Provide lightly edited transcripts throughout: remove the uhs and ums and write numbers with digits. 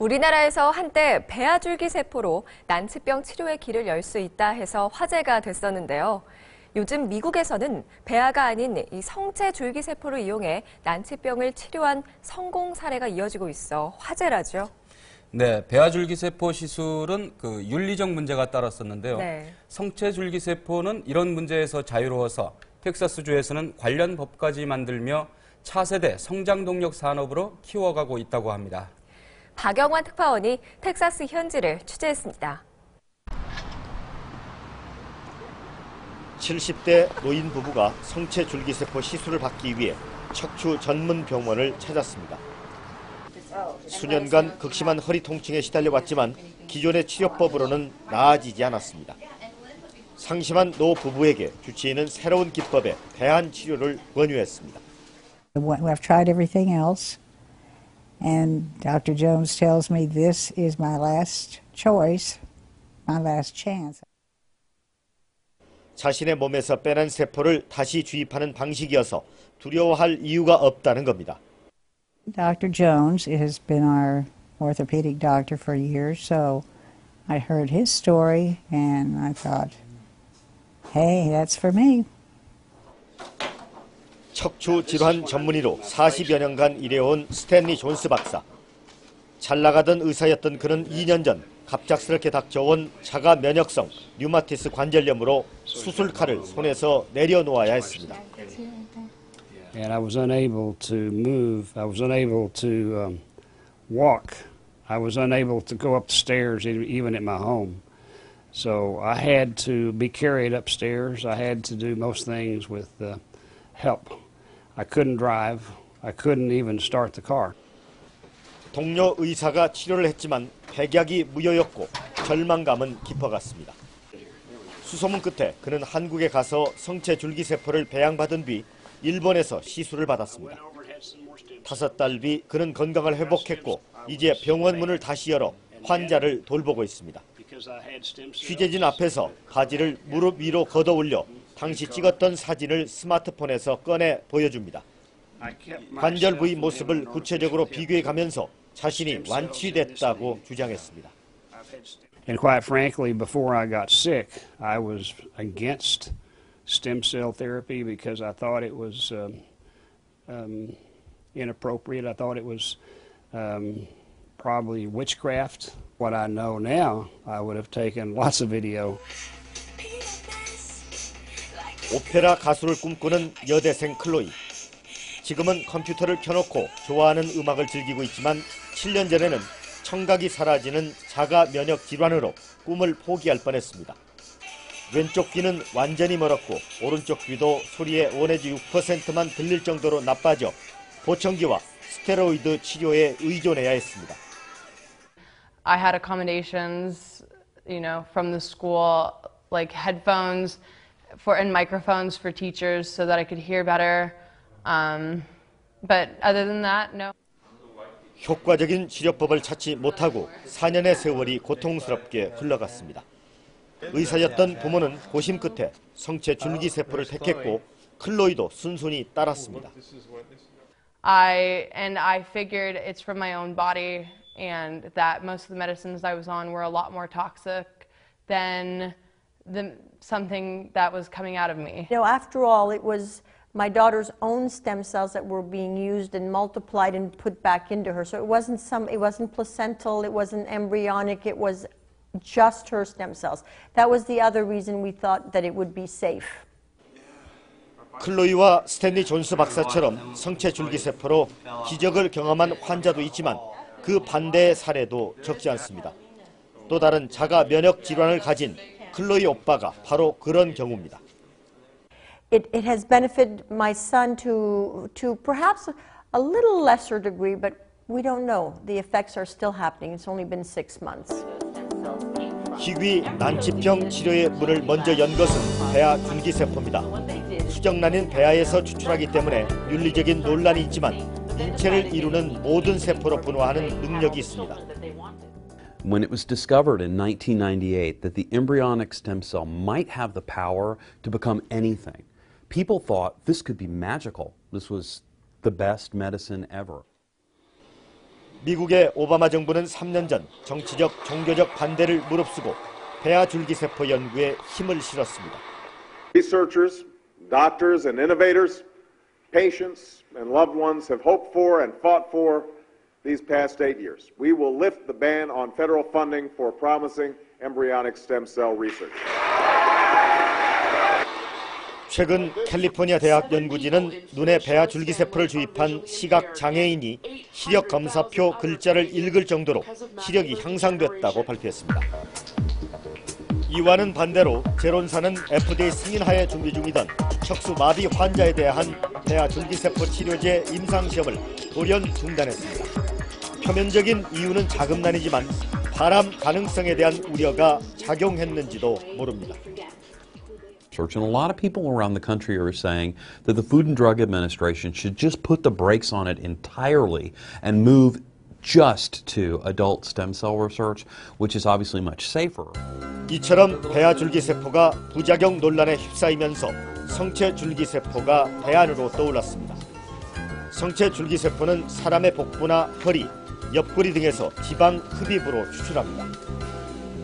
우리나라에서 한때 배아줄기 세포로 난치병 치료의 길을 열 수 있다 해서 화제가 됐었는데요. 요즘 미국에서는 배아가 아닌 이 성체 줄기 세포를 이용해 난치병을 치료한 성공 사례가 이어지고 있어 화제라죠. 네, 배아줄기세포 시술은 윤리적 문제가 따랐었는데요. 네. 성체줄기세포는 이런 문제에서 자유로워서 텍사스주에서는 관련 법까지 만들며 차세대 성장동력 산업으로 키워가고 있다고 합니다. 박영환 특파원이 텍사스 현지를 취재했습니다. 70대 노인 부부가 성체줄기세포 시술을 받기 위해 척추 전문 병원을 찾았습니다. 수년간 극심한 허리 통증에 시달려왔지만 기존의 치료법으로는 나아지지 않았습니다. 상심한 노 부부에게 주치의는 새로운 기법의 대안 치료를 권유했습니다. I've tried everything else, and Dr. Jones tells me this is my last choice, my last chance. 자신의 몸에서 빼낸 세포를 다시 주입하는 방식이어서 두려워할 이유가 없다는 겁니다. Dr. Jones has been our orthopedic doctor for years, so I heard his story and I thought, hey, that's for me. 척추 질환 전문의로 40여 년간 일해온 스탠리 존스 박사. 잘 나가던 의사였던 그는 2년 전 갑작스럽게 닥쳐온 자가 면역성 류마티스 관절염으로 수술칼을 손에서 내려놓아야 했습니다. And I was unable to move. I was unable to walk. I was unable to go up the stairs even at my home. So I had to be carried upstairs. I had to do most things with help. I couldn't drive. I couldn't even start the car. 동료 의사가 치료를 했지만 백약이 무효였고 절망감은 깊어갔습니다. 수소문 끝에 그는 한국에 가서 성체 줄기세포를 배양받은 뒤 일본에서 시술을 받았습니다. 5달 뒤 그는 건강을 회복했고 이제 병원 문을 다시 열어 환자를 돌보고 있습니다. 취재진 앞에서 바지를 무릎 위로 걷어 올려 당시 찍었던 사진을 스마트폰에서 꺼내 보여줍니다. 관절 부위 모습을 구체적으로 비교해 가면서 자신이 완치됐다고 주장했습니다. And quite frankly, before I got sick, I was against stem cell therapy because I thought it was inappropriate. I thought it was probably witchcraft. What I know now, I would have taken lots of video. 오페라 가수를 꿈꾸는 여대생 클로이. 지금은 컴퓨터를 켜놓고 좋아하는 음악을 즐기고 있지만 7년 전에는 청각이 사라지는 자가 면역 질환으로 꿈을 포기할 뻔했습니다. 왼쪽 귀는 완전히 멀었고 오른쪽 귀도 소리의 5내지 6%만 들릴 정도로 나빠져 보청기와 스테로이드 치료에 의존해야 했습니다. I had accommodations, from the school, like headphones and microphones for teachers so that I could hear better. But other than that, no. 효과적인 치료법을 찾지 못하고 4년의 세월이 고통스럽게 흘러갔습니다. 의사였던 부모는 고심 끝에 성체 줄기세포를 택했고 클로이도 순순히 따랐습니다. I figured it's from my own body and that most of the medicines I was on were a lot more toxic than something that was coming out of me. After all, it was my daughter's own stem cells that were being used and multiplied and put back into her. So it wasn't placental, it wasn't embryonic, it was just her stem cells. That was the other reason we thought that it would be safe. 클로이와 스탠리 존스 박사처럼 성체 줄기세포로 기적을 경험한 환자도 있지만 그 반대의 사례도 적지 않습니다. 또 다른 자가 면역 질환을 가진 클로이 오빠가 바로 그런 경우입니다. It has benefited my son to perhaps a little lesser degree, but we don't know. The effects are still happening. It's only been 6 months. 희귀 난치병 치료의 문을 먼저 연 것은 배아 줄기세포입니다. 수정란인 배아에서 추출하기 때문에 윤리적인 논란이 있지만 인체를 이루는 모든 세포로 분화하는 능력이 있습니다. When it was discovered in 1998 that the embryonic stem cell might have the power to become anything, people thought this could be magical. This was the best medicine ever. 미국의 오바마 정부는 3년 전 정치적, 종교적 반대를 무릅쓰고 폐하 줄기세포 연구에 힘을 실었습니다. Researchers, doctors and innovators, patients and loved ones have hoped for and fought for these past 8 years. We will lift the ban on federal funding for promising embryonic stem cell research. 최근 캘리포니아 대학 연구진은 눈에 폐하 줄기세포를 주입한 시각 장애인이 시력 검사표 글자를 읽을 정도로 시력이 향상됐다고 발표했습니다. 이와는 반대로 제론사는 FDA 승인하에 준비 중이던 척수 마비 환자에 대한 폐하 줄기세포 치료제 임상시험을 돌연 중단했습니다. 표면적인 이유는 자금난이지만 발암 가능성에 대한 우려가 작용했는지도 모릅니다. And a lot of people around the country are saying that the Food and Drug Administration should just put the brakes on it entirely and move just to adult stem cell research, which is obviously much safer. 이처럼 폐하 줄기세포가 부작용 논란에 휩싸이면서 성체 줄기세포가 대안으로 떠올랐습니다. 성체 줄기세포는 사람의 복부나 허리, 옆구리 등에서 지방 흡입으로 추출합니다.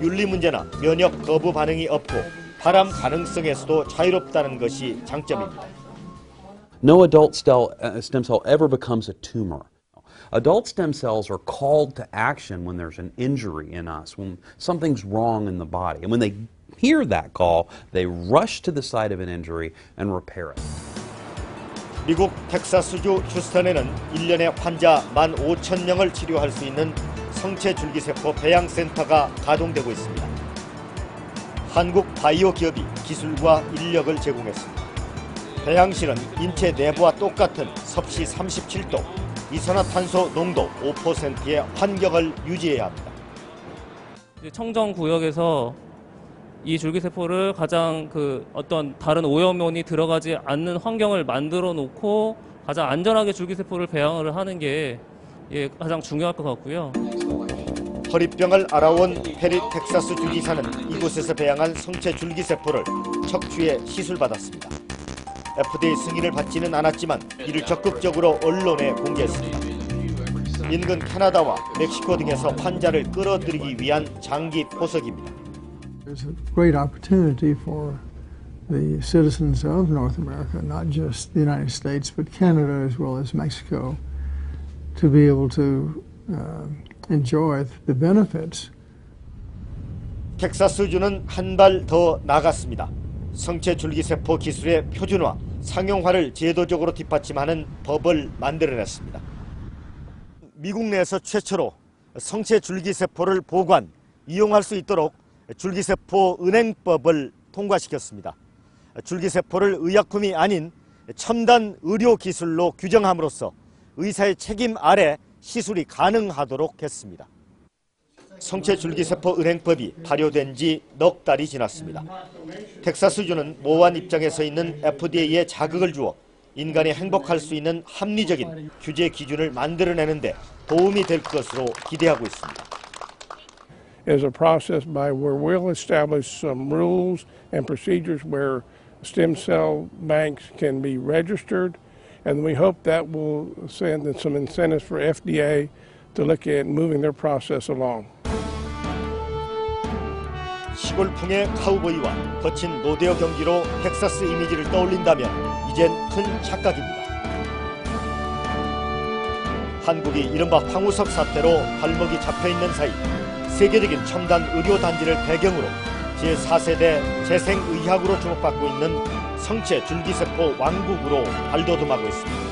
윤리 문제나 면역 거부 반응이 없고 발암 가능성에서도 자유롭다는 것이 장점입니다. No adult stem cell ever becomes a tumor. Adult stem cells are called to action when there's an injury in us, when something's wrong in the body. And when they hear that call, they rush to the site of an injury and repair it. 미국 텍사스주 휴스턴에는 1년에 환자 15,000명을 치료할 수 있는 성체 줄기세포 배양센터가 가동되고 있습니다. 한국 바이오 기업이 기술과 인력을 제공했습니다. 배양실은 인체 내부와 똑같은 섭씨 37도, 이산화탄소 농도 5%의 환경을 유지해야 합니다. 청정 구역에서 이 줄기세포를 가장 어떤 다른 오염원이 들어가지 않는 환경을 만들어 놓고 가장 안전하게 줄기세포를 배양을 하는 게 가장 중요할 것 같고요. 허리병을 알아온 페리 텍사스 주지사는 이곳에서 배양한 성체 줄기세포를 척추에 시술받았습니다. FDA 승인을 받지는 않았지만 이를 적극적으로 언론에 공개했습니다. 인근 캐나다와 멕시코 등에서 환자를 끌어들이기 위한 장기 포석입니다. There's a great opportunity for the citizens of North America, not just the United States, but Canada as well as Mexico, to be able to enjoy the benefits. 텍사스주는 한 발 더 나갔습니다. 성체 줄기세포 기술의 표준화, 상용화를 제도적으로 뒷받침하는 법을 만들어냈습니다. 미국 내에서 최초로 성체 줄기세포를 보관, 이용할 수 있도록 줄기세포 은행법을 통과시켰습니다. 줄기세포를 의약품이 아닌 첨단 의료 기술로 규정함으로써 의사의 책임 아래 시술이 가능하도록 했습니다. 성체 줄기세포 은행법이 발효된 지 넉 달이 지났습니다. 텍사스주는 모호한 입장에 서 있는 FDA에 자극을 주어 인간이 행복할 수 있는 합리적인 규제 기준을 만들어내는데 도움이 될 것으로 기대하고 있습니다. Is a process by where we'll establish some rules and procedures where stem cell banks can be registered, and we hope that will send some incentives for FDA to look at moving their process along. 시골풍의 카우보이와 거친 로데오 경기로 텍사스 이미지를 떠올린다면 이젠 큰 착각입니다. 한국이 이른바 황우석 사태로 발목이 잡혀있는 사이 세계적인 첨단 의료단지를 배경으로 제4세대 재생의학으로 주목받고 있는 성체 줄기세포 왕국으로 발돋움하고 있습니다.